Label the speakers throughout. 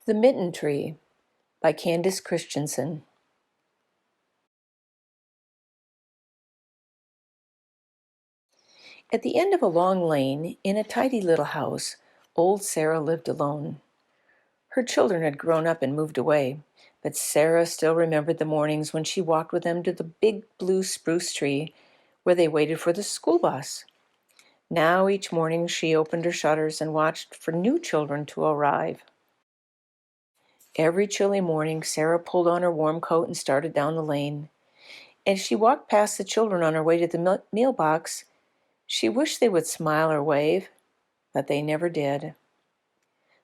Speaker 1: The Mitten Tree by Candace Christensen. At the end of a long lane, in a tidy little house, old Sarah lived alone. Her children had grown up and moved away, but Sarah still remembered the mornings when she walked with them to the big blue spruce tree where they waited for the school bus. Now each morning she opened her shutters and watched for new children to arrive. Every chilly morning, Sarah pulled on her warm coat and started down the lane. As she walked past the children on her way to the mailbox, she wished they would smile or wave, but they never did.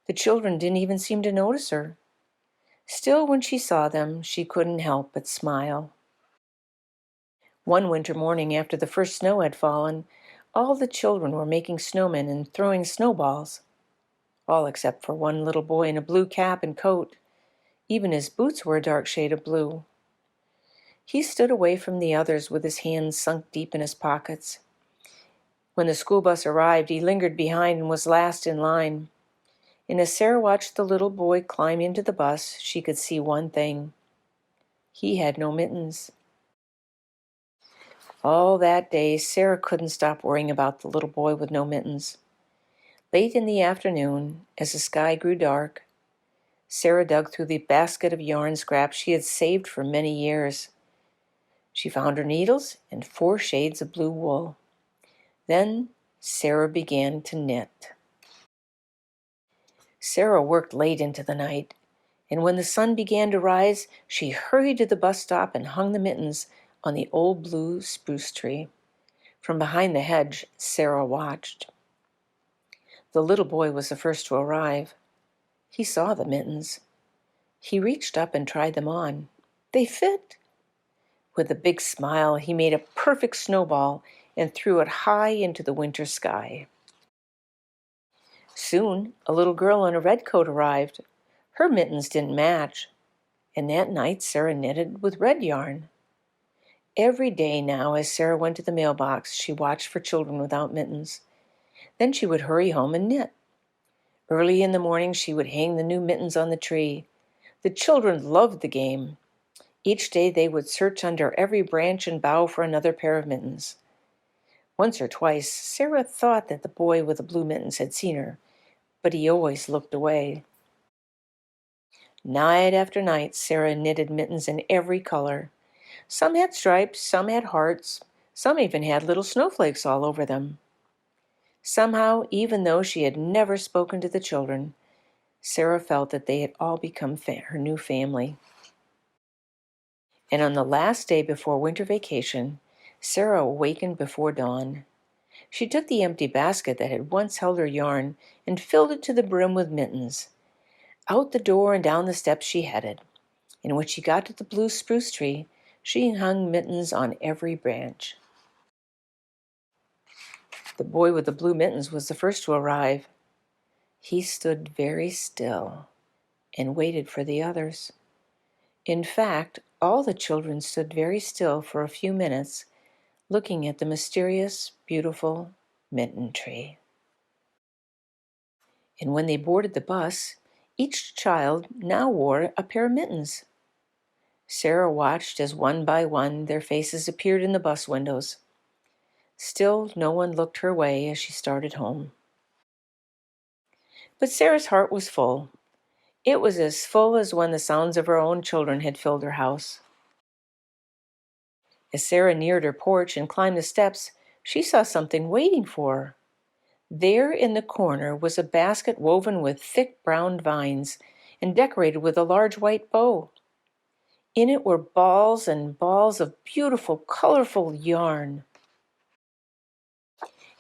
Speaker 1: The children didn't even seem to notice her. Still, when she saw them, she couldn't help but smile. One winter morning, after the first snow had fallen, all the children were making snowmen and throwing snowballs. All except for one little boy in a blue cap and coat. Even his boots were a dark shade of blue. He stood away from the others with his hands sunk deep in his pockets. When the school bus arrived, he lingered behind and was last in line. And as Sarah watched the little boy climb into the bus, she could see one thing. He had no mittens. All that day, Sarah couldn't stop worrying about the little boy with no mittens. Late in the afternoon, as the sky grew dark, Sarah dug through the basket of yarn scraps she had saved for many years. She found her needles and 4 shades of blue wool. Then Sarah began to knit. Sarah worked late into the night, and when the sun began to rise, she hurried to the bus stop and hung the mittens on the old blue spruce tree. From behind the hedge, Sarah watched. The little boy was the first to arrive. He saw the mittens. He reached up and tried them on. They fit. With a big smile, he made a perfect snowball and threw it high into the winter sky. Soon, a little girl in a red coat arrived. Her mittens didn't match, and that night Sarah knitted with red yarn. Every day now, as Sarah went to the mailbox, she watched for children without mittens. Then she would hurry home and knit. Early in the morning, she would hang the new mittens on the tree. The children loved the game. Each day they would search under every branch and bough for another pair of mittens. Once or twice, Sarah thought that the boy with the blue mittens had seen her, but he always looked away. Night after night, Sarah knitted mittens in every color. Some had stripes, some had hearts, some even had little snowflakes all over them. Somehow, even though she had never spoken to the children, Sarah felt that they had all become her new family. And on the last day before winter vacation, Sarah awakened before dawn. She took the empty basket that had once held her yarn and filled it to the brim with mittens. Out the door and down the steps she headed, and when she got to the blue spruce tree, she hung mittens on every branch. The boy with the blue mittens was the first to arrive. He stood very still and waited for the others. In fact, all the children stood very still for a few minutes, looking at the mysterious, beautiful Mitten Tree. And when they boarded the bus, each child now wore a pair of mittens. Sarah watched as one by one their faces appeared in the bus windows. Still, no one looked her way as she started home. But Sarah's heart was full. It was as full as when the sounds of her own children had filled her house. As Sarah neared her porch and climbed the steps, she saw something waiting for her. There in the corner was a basket woven with thick brown vines and decorated with a large white bow. In it were balls and balls of beautiful, colorful yarn.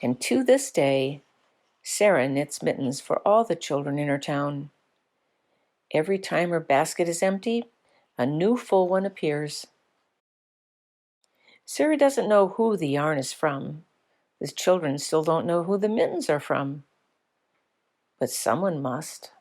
Speaker 1: And to this day, Sarah knits mittens for all the children in her town. Every time her basket is empty, a new full one appears. Sarah doesn't know who the yarn is from. The children still don't know who the mittens are from. But someone must.